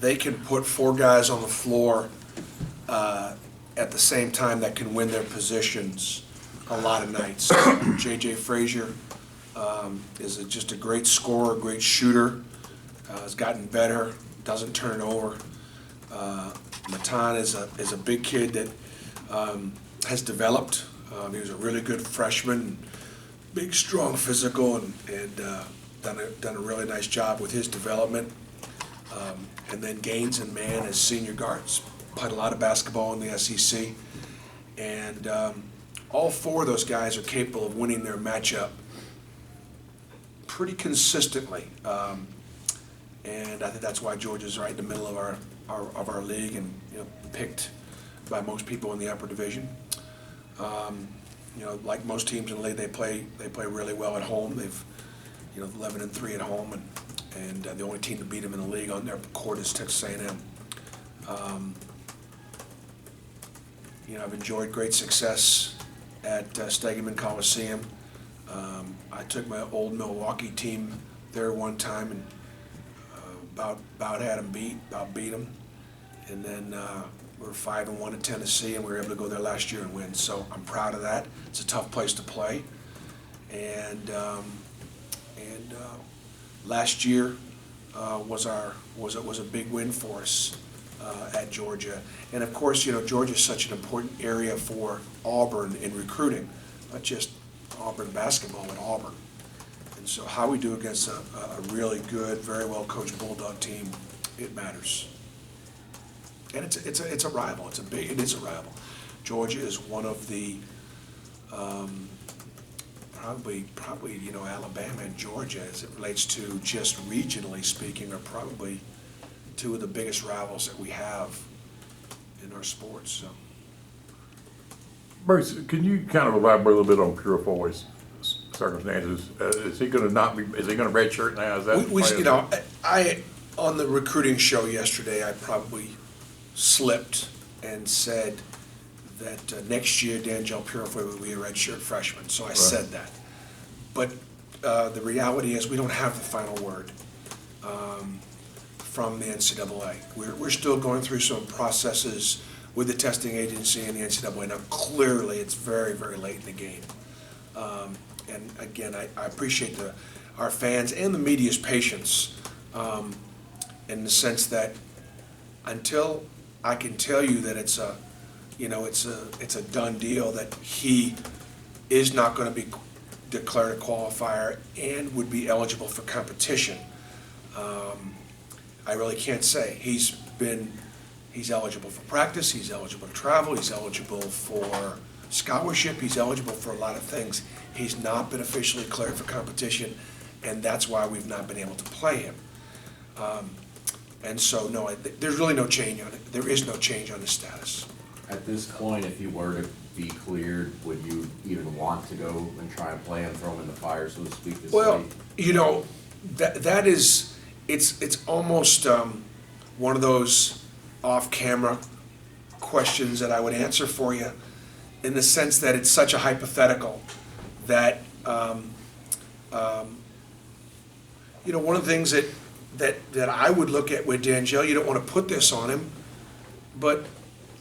they can put four guys on the floor at the same time that can win their positions a lot of nights. J.J. Frazier is just a great scorer, great shooter, has gotten better, doesn't turn it over. Matan is a big kid that has developed. He was a really good freshman, big, strong, physical, and done a really nice job with his development. And then Gaines and Mann as senior guards. Played a lot of basketball in the SEC. And all four of those guys are capable of winning their matchup pretty consistently. And I think that's why Georgia's right in the middle of our league, and picked by most people in the upper division. Like most teams in the league, they play really well at home. They've 11-3 at home, and the only team to beat them in the league on their court is Texas A&M. I've enjoyed great success at Stegeman Coliseum. I took my old Milwaukee team there one time and about had them beat, beat them, and then we were 5-1 at Tennessee, and we were able to go there last year and win. So I'm proud of that. It's a tough place to play, and last year was a big win for us at Georgia. And of course, Georgia is such an important area for Auburn in recruiting, not just Auburn basketball, but Auburn. And so how we do against a really good, very well coached Bulldog team, it matters. And it's a rival. It is a rival. Georgia is one of the probably Alabama and Georgia, as it relates to just regionally speaking, are probably two of the biggest rivals that we have in our sports. So. Bruce, can you kind of elaborate a little bit on Purifoy's circumstances? Is he going to Is he going to redshirt now? Is that I on the recruiting show yesterday, I probably slipped and said that next year D'Angelo Purifoy will be a redshirt freshman. So I said that, but the reality is we don't have the final word from the NCAA. We're still going through some processes with the testing agency and the NCAA. Now, clearly, it's very, very late in the game. And again, I appreciate our fans and the media's patience in the sense that until I can tell you that it's a done deal that he is not going to be declared a qualifier and would be eligible for competition. I really can't say. He's eligible for practice, he's eligible to travel, he's eligible for scholarship, he's eligible for a lot of things. He's not been officially cleared for competition, and that's why we've not been able to play him. And so, no, there's really no change on it. There is no change on his status. At this point, if he were to be cleared, would you even want to go and try and play him, throw him in the fire, so to speak? Well, that is, it's almost one of those off-camera questions that I would answer for you, in the sense that it's such a hypothetical that one of the things that I would look at with D'Angelo, you don't want to put this on him, but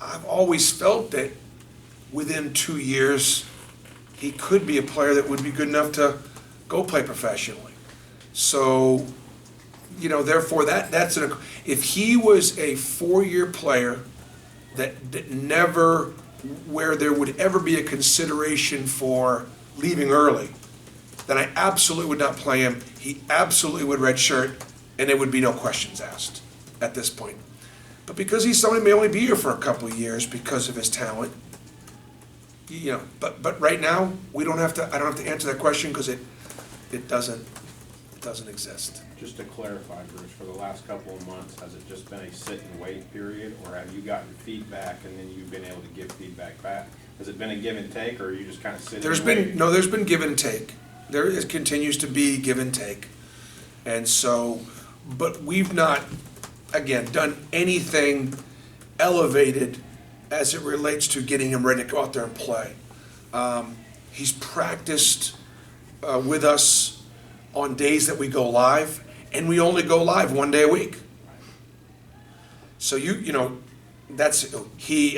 I've always felt that within 2 years he could be a player that would be good enough to go play professionally. So, therefore if he was a 4-year player that never, where there would ever be a consideration for leaving early, then I absolutely would not play him. He absolutely would redshirt, and there would be no questions asked at this point. But because he's somebody who may only be here for a couple of years because of his talent, but right now I don't have to answer that question because it doesn't exist. Just to clarify, Bruce, for the last couple of months, has it just been a sit and wait period, or have you gotten feedback and then you've been able to give feedback back? Has it been a give and take, or are you just kind of sitting and waiting? There's been give and take. There continues to be give and take. And so, but we've not, again, done anything elevated as it relates to getting him ready to go out there and play. He's practiced with us on days that we go live, and we only go live 1 day a week. So he,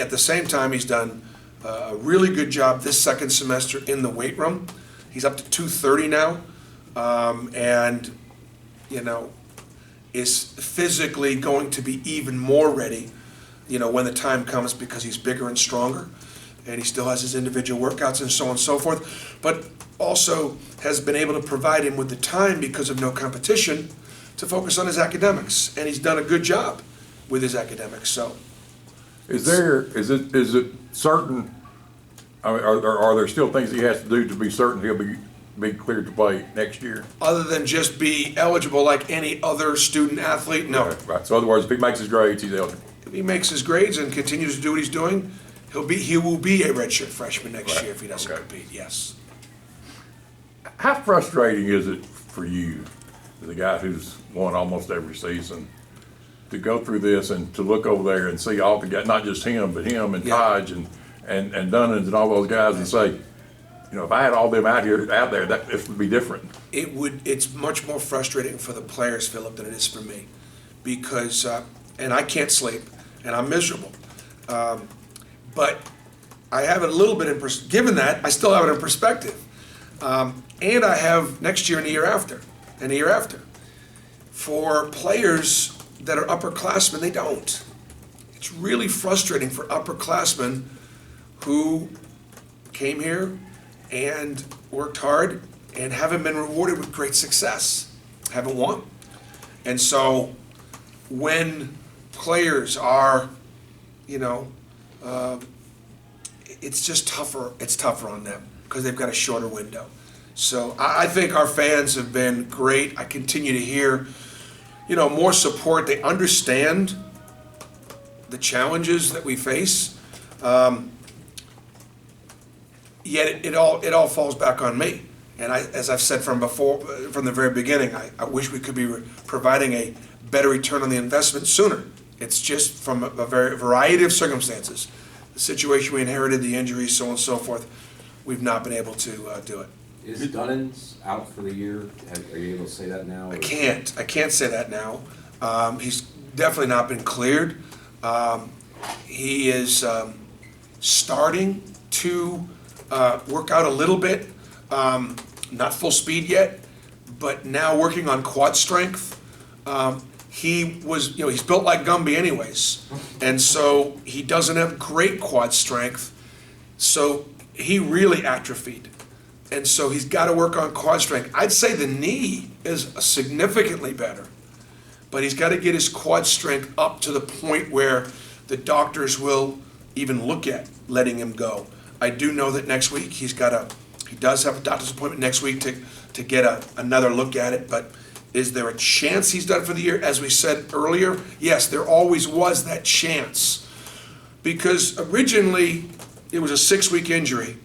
at the same time, he's done a really good job this second semester in the weight room. He's up to 230 now, and, is physically going to be even more ready, when the time comes, because he's bigger and stronger, and he still has his individual workouts and so on and so forth, but also has been able to provide him with the time, because of no competition, to focus on his academics, and he's done a good job with his academics, so. Is it certain, are there still things he has to do to be certain he'll be cleared to play next year? Other than just be eligible like any other student athlete, no. Right, so in other words, if he makes his grades, he's eligible. If he makes his grades and continues to do what he's doing, he will be a redshirt freshman next Right. year if he doesn't Okay. compete, yes. How frustrating is it for you, as a guy who's won almost every season, to go through this and to look over there and see all the guys, not just him, but him and Yeah. Hodge and Dunnins and all those guys, and say, if I had all them out there, this would be different. It's much more frustrating for the players, Philip, than it is for me, because, and I can't sleep, and I'm miserable. But I have it a little bit given that, I still have it in perspective. And I have next year and the year after, and the year after. For players that are upperclassmen, they don't. It's really frustrating for upperclassmen who came here and worked hard and haven't been rewarded with great success, haven't won. And so when players are, it's just tougher, it's tougher on them because they've got a shorter window. So I think our fans have been great. I continue to hear, more support. They understand the challenges that we face. Yet it all falls back on me. And as I've said from the very beginning, I wish we could be providing a better return on the investment sooner. It's just from a variety of circumstances. The situation we inherited, the injuries, so on and so forth, we've not been able to do it. Is Dunnins out for the year? Are you able to say that now? I can't say that now. He's definitely not been cleared. He is starting to work out a little bit, not full speed yet, but now working on quad strength. He's built like Gumby anyways, and so he doesn't have great quad strength, so he really atrophied. And so he's got to work on quad strength. I'd say the knee is significantly better, but he's got to get his quad strength up to the point where the doctors will even look at letting him go. I do know that next week he does have a doctor's appointment next week to get another look at it, but is there a chance he's done for the year? As we said earlier, yes, there always was that chance. Because originally it was a 6-week injury,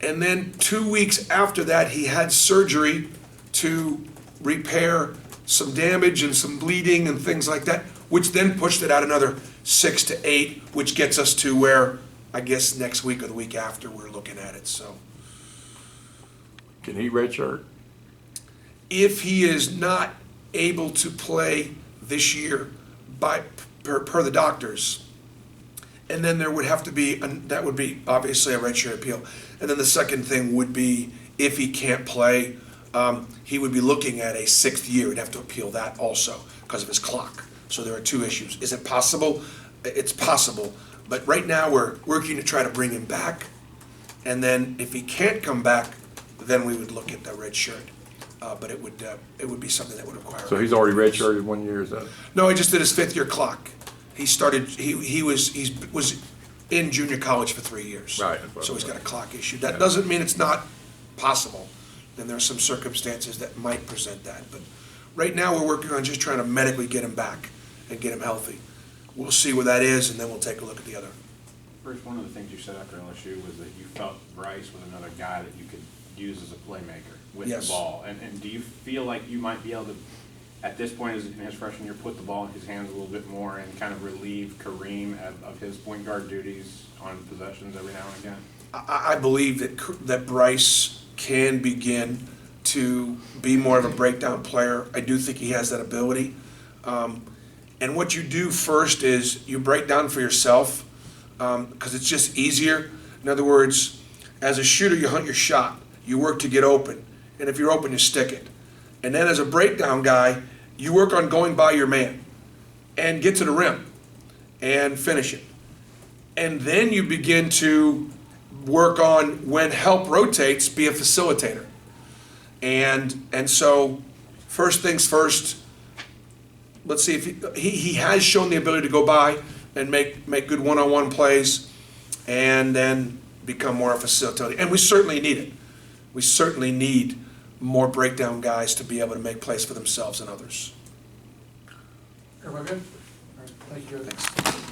and then 2 weeks after that he had surgery to repair some damage and some bleeding and things like that, which then pushed it out another 6 to 8, which gets us to where I guess next week or the week after we're looking at it. So Can he redshirt? if he is not able to play this year per the doctors, and then there would have to be, that would be obviously a redshirt appeal. And then the second thing would be, if he can't play, he would be looking at a 6th year. He'd have to appeal that also because of his clock. So there are 2 issues. Is it possible? It's possible. But right now we're working to try to bring him back. And then if he can't come back, then we would look at the red shirt. But it would be something that would require. So he's already redshirted 1 year, is that? No, he just did his 5th year clock. He started. He was in junior college for 3 years. Right. So he's got a clock issue. That doesn't mean it's not possible. And there are some circumstances that might present that. But right now we're working on just trying to medically get him back and get him healthy. We'll see where that is, and then we'll take a look at the other. Bruce, one of the things you said after LSU was that you felt Bryce was another guy that you could use as a playmaker with Yes. the ball. And do you feel like you might be able to, at this point in his freshman year, put the ball in his hands a little bit more and kind of relieve Kareem of his point guard duties on possessions every now and again? I believe that Bryce can begin to be more of a breakdown player. I do think he has that ability. And what you do first is you break down for yourself, because it's just easier. In other words, as a shooter, you hunt your shot. You work to get open. And if you're open, you stick it. And then as a breakdown guy, you work on going by your man and get to the rim and finish it. And then you begin to work on, when help rotates, be a facilitator. And so first things first, let's see if he has shown the ability to go by and make good one-on-one plays and then become more of a facilitator. And we certainly need it. We certainly need more breakdown guys to be able to make plays for themselves and others. Everybody good? All right, thank you. Thanks.